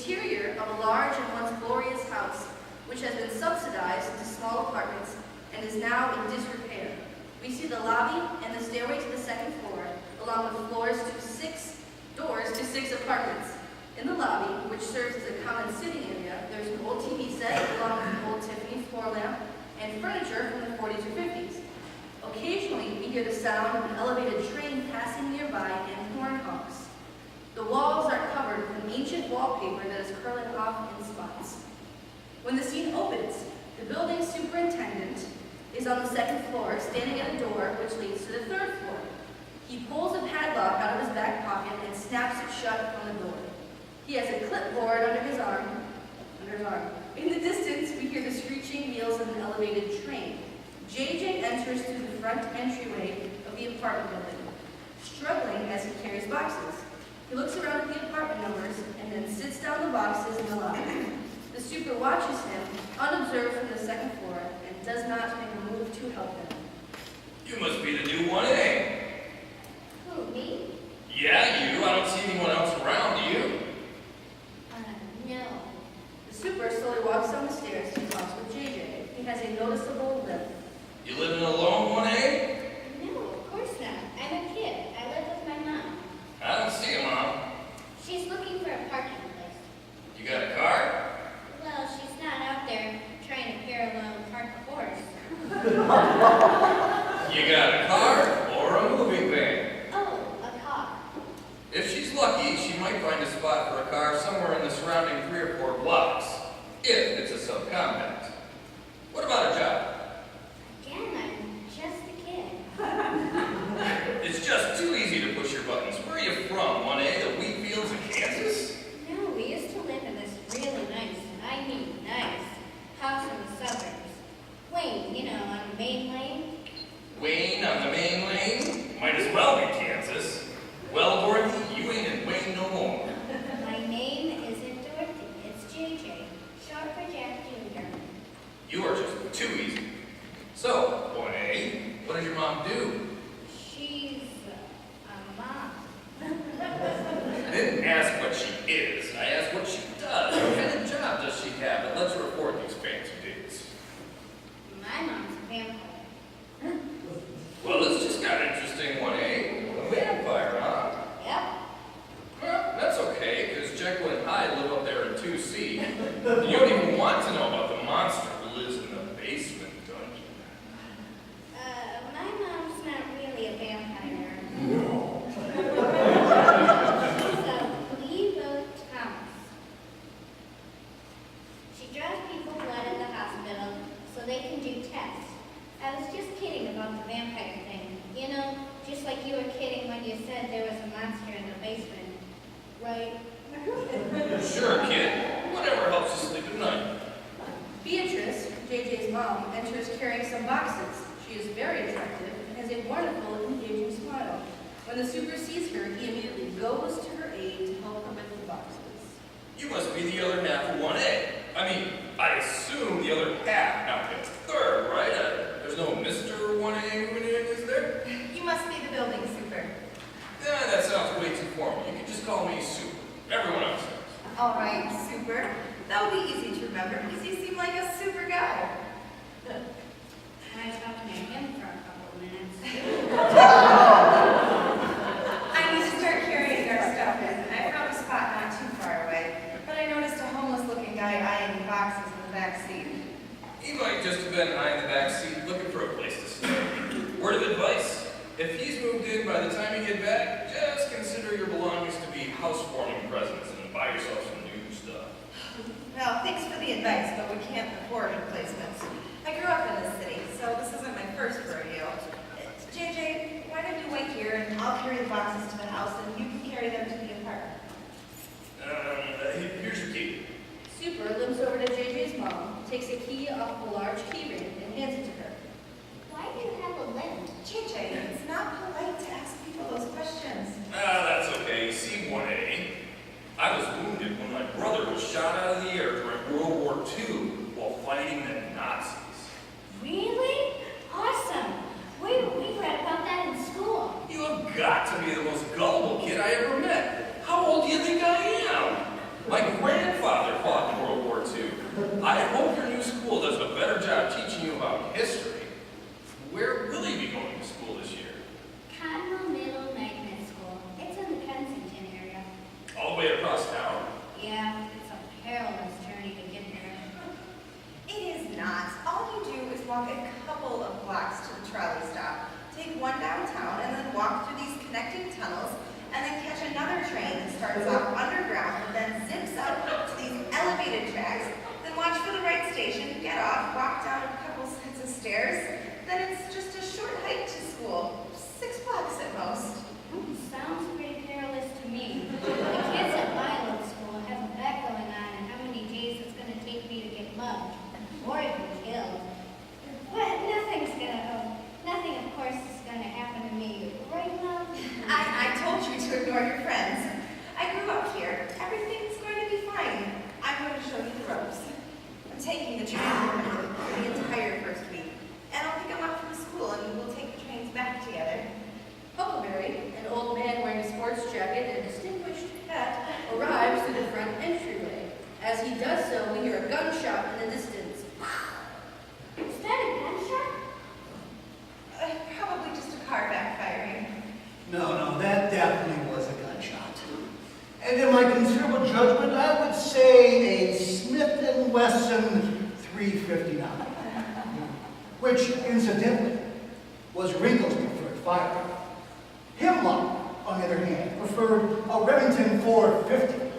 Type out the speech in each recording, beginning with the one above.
interior of a large and once glorious house, which has been subsidized into small apartments and is now in disrepair. We see the lobby and the stairway to the second floor, along with doors to six apartments. In the lobby, which serves as a common sitting area, there's an old TV set along with an old Tiffany floor lamp and furniture from the 40s or 50s. Occasionally, we hear the sound of an elevated train passing nearby and horn honks. The walls are covered with an ancient wallpaper that is curling off in spots. When the scene opens, the building superintendent is on the second floor, standing at a door which leads to the third floor. He pulls a padlock out of his back pocket and snaps it shut on the door. He has a clipboard under his arm. In the distance, we hear the screeching wheels of an elevated train. JJ enters through the front entryway of the apartment building, struggling as he carries boxes. He looks around at the apartment numbers and then sits down the boxes in the lobby. The super watches him, unobserved from the second floor, and does not make a move to help him. You must be the new 1A. Who, me? Yeah, you. I don't see anyone else around, do you? No. The super slowly walks down the stairs and talks with JJ. He has a noticeable limp. You living alone, 1A? No, of course not. I'm a kid. I live with my mom. I don't see a Mom. She's looking for a parking place. You got a car? Well, she's not out there trying to parallel park a horse. You got a car or a moving van? Oh, a car. If she's lucky, she might find a spot for a car somewhere in the surrounding 3 or 4 blocks, if it's a subcompact. What about a job? Again, I'm just a kid. It's just too easy to push your buttons. Where are you from, 1A? The wheat fields of Kansas? No, we used to live in this really nice, and I mean nice, house in the suburbs. Wayne, you know, on the main lane. Wayne on the main lane? Might as well be Kansas. Well, Dorothy, you ain't in Wayne no more. My name isn't Dorothy, it's JJ, short for Jack Jr. You are just too easy. So, 1A, what does your mom do? She's a mom. I didn't ask what she is. I asked what she does. What kind of job does she have that lets her afford these fancy dates? My mom's a vampire. Well, this just got interesting, 1A. A vampire, huh? Yep. Well, that's okay, because Jekyll and Hyde live up there in 2C. And you don't even want to know about the monster who lives in the basement dungeon. My mom's not really a vampire. No. She's a Levo Thomas. She draws people blood at the hospital so they can do tests. I was just kidding about the vampire thing. You know, just like you were kidding when you said there was a monster in the basement. Right? Sure, kid. Whatever helps you sleep at night. Beatrice, JJ's mom, enters carrying some boxes. She is very attractive and has a wonderful, engaging smile. When the super sees her, he immediately goes to her aid to help her with the boxes. You must be the other half of 1A. I mean, I assume the other half. Now, it's third, right? There's no Mr. 1A moving in, is there? You must be the building super. Yeah, that sounds way too formal. You can just call me Super. Everyone else does. All right, super. That'll be easy to remember because you seem like a super guy. I was talking to him for a couple of minutes. I need to start carrying our stuff in. I found a spot not too far away, but I noticed a homeless-looking guy eyeing boxes in the back seat. He might just have been eyeing the back seat looking for a place to stay. Word of advice, if he's moved in by the time you get back, just consider your belongings to be house-warming presents and buy yourself some new stuff. Well, thanks for the advice, but we can't afford replacements. I grew up in the city, so this isn't my first rodeo. JJ, why don't you wait here and I'll carry the boxes to the house and you can carry them to the apartment. Here's your key. Super limps over to JJ's mom, takes a key off a large key ring, and hands it to her. Why do you have a limp? JJ, it's not polite to ask people those questions. That's okay. See, 1A. I was wounded when my brother was shot out of the air during World War II while fighting the Nazis. Really? Awesome. We read about that in school. You have got to be the most gullible kid I ever met. How old do you think I am? My grandfather fought in World War II. I hope your new school does a better job teaching you about history. Where will he be going to school this year? Cardinal Middle Magnet School. It's in the Kensington area. All the way across town? Yeah, it's a perilous journey to get there. It is not. All you do is walk a couple of blocks to the trolley stop, take one downtown, and then walk through these connecting tunnels, and then catch another train that starts off underground and then zips up to these elevated tracks, then watch for the right station, get off, walk down a couple sets of stairs, then it's just a short hike to school, 6 blocks at most. Sounds pretty perilous to me. The kids at my old school have a bet going on and how many days it's going to take me to get mugged or even killed. But nothing of course is going to happen to me. Right, Mom? I told you to ignore your friends. I grew up here. Everything's going to be fine. I'm going to show you the ropes. I'm taking the train home for the entire first week. And I'll pick them up from school and we'll take the trains back together. Huckleberry, an old man wearing a sports jacket and a distinguished hat, arrives through the front entryway. As he does so, we hear a gunshot in the distance. Is that a gunshot? Probably just a car backfiring. No, that definitely was a gunshot. And in my considerable judgment, I would say a Smith & Wesson 359, which, incidentally, was Wrinkle's preferred firearm. Hemlock, on the other hand, preferred a Remington 450.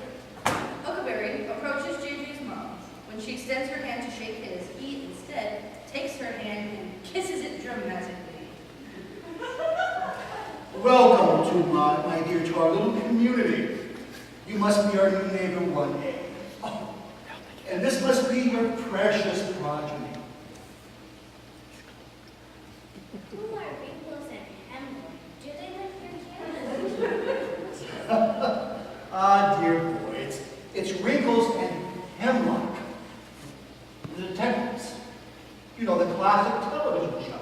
Huckleberry approaches JJ's mom. When she extends her hand to shake his, he instead takes her hand and kisses it dramatically. Welcome to my dear, to our little community. You must be our new neighbor 1A. Oh, and this must be your precious progeny. Who are Wrinkles and Hemlock? Do they live here too? Ah, dear boy, it's Wrinkles and Hemlock. The detectives. You know, the classic television show.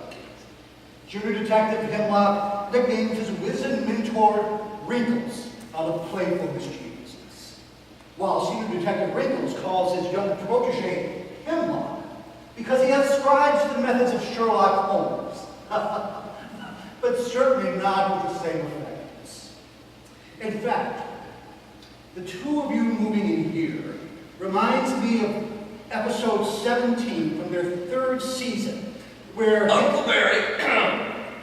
Junior Detective Hemlock nicknamed his wizened mentor Wrinkles out of playful mischievousness, while Senior Detective Wrinkles calls his young protege Hemlock because he ascribes to the methods of Sherlock Holmes, but certainly not with the same effectiveness. In fact, the two of you moving in here reminds me of episode 17 from their 3rd season, where... Huckleberry,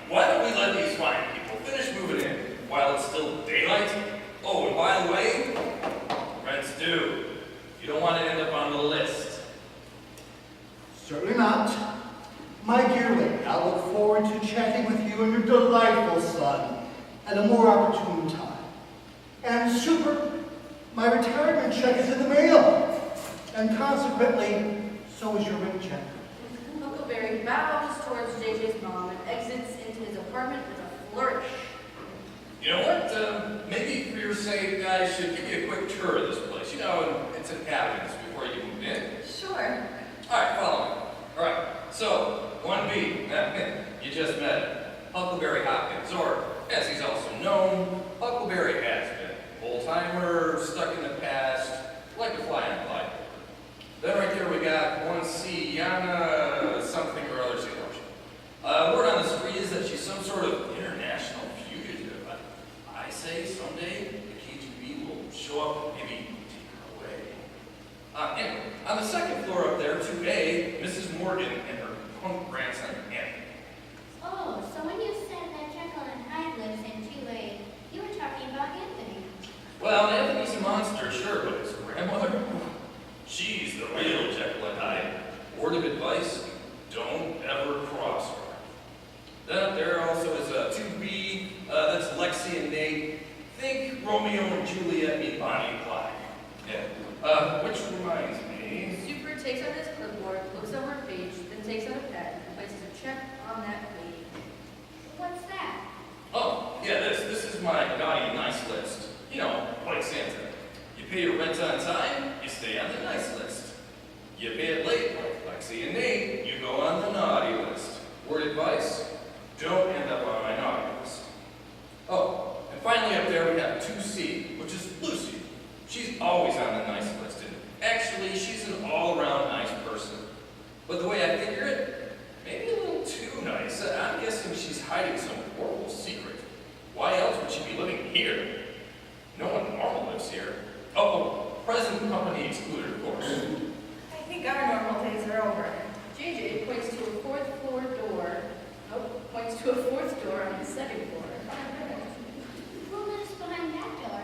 why don't we let these fine people finish moving in while it's still daylight? Oh, and by the way, rent's due. You don't want to end up on the list. Certainly not. My dear lady, I look forward to chatting with you and your delightful son at a more opportune time. And Super, my retirement check is in the mail. And consequently, so is your rent check. Huckleberry bows towards JJ's mom and exits into his apartment with a flourish. You know what? Maybe for your sake, I should give you a quick tour of this place. You know, it's an cabins before you move in. Sure. All right, follow me. All right, so 1B, you just met him. Huckleberry Hopkins, or as he's also known, Huckleberry Has-Been. Old-timer, stuck in the past, like to fly on a glide. Then right there we got 1C, Yana something or other Seaworth. Word on the street is that she's some sort of international fugitive. I say someday the KGB will show up, maybe take her away. Anyway, on the 2nd floor up there, 2A, Mrs. Morgan and her punk grandson, Anthony. Oh, so when you said that Jekyll and Hyde lives in 2A, you were talking about Anthony. Well, Anthony's a monster, sure, but his grandmother, she's the real Jekyll and Hyde. Word of advice, don't ever cross her. Then up there also is 2B, that's Lexi and Nate. Think Romeo and Juliet meet Bonnie and Clyde. Yeah. Which reminds me... Super takes out his clipboard, looks over a page, then takes out a pen and places a check on that page. What's that? Oh, yeah, this is my naughty nice list. You know, like Santa. You pay your rent on time, you stay on the nice list. You pay it late, like Lexi and Nate, you go on the naughty list. Word advice, don't end up on my naughty list. Oh, and finally up there we have 2C, which is Lucy. She's always on the nice list, and actually, she's an all-around nice person. But the way I figure it, maybe a little too nice. I'm guessing she's hiding some horrible secret. Why else would she be living here? No one normal lives here. Oh, present company excluded, of course. I think our normal days are over. JJ points to a fourth floor door. Nope, points to a fourth door on the second floor. Who lives behind that door?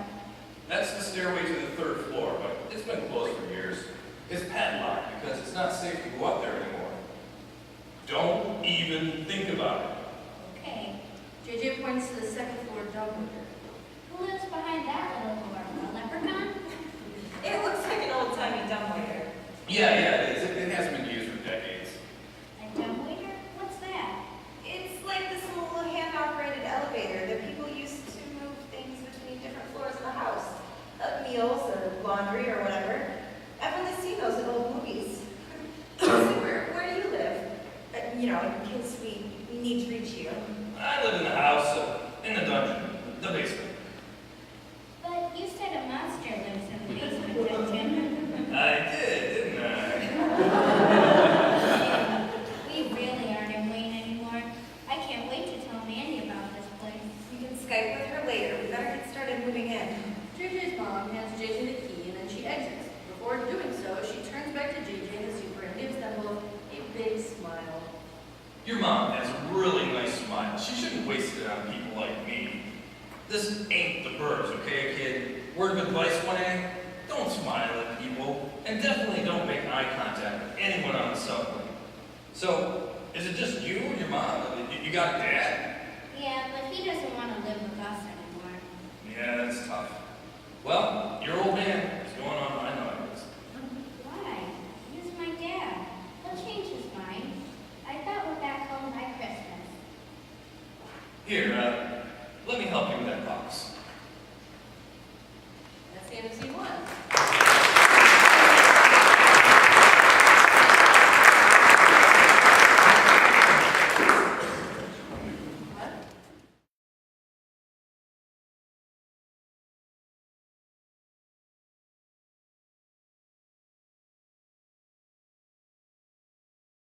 That's the stairway to the third floor, but it's been closed for years. It's padlocked because it's not safe to go up there anymore. Don't even think about it. Okay. JJ points to the second floor dumbwaiter. Who lives behind that little door? A leprechaun? It looks like an old-timey dumbwaiter. Yeah, it is. It hasn't been used for decades. A dumbwaiter? What's that? It's like this little hand-operated elevator that people used to move things between different floors of the house. Meals or laundry or whatever. I've only seen those in old movies. So where do you live? In case we need to reach you. I live in the house, in the dungeon, the basement. But you said a monster lives in the basement, Tim. I did, didn't I? We really aren't in Wayne anymore. I can't wait to tell Mandy about this place. You can Skype with her later. We better get started moving in. JJ's mom hands JJ the key and then she exits. Before doing so, she turns back to JJ and the super and gives them both a big smile. Your mom has a really nice smile. She shouldn't waste it on people like me. This ain't the burbs, okay, kid? Word of advice, 1A? Don't smile at people, and definitely don't make eye contact with anyone on the subway. So, is it just you and your mom? You got a dad? Yeah, but he doesn't want to live with us anymore. Yeah, that's tough. Well, your old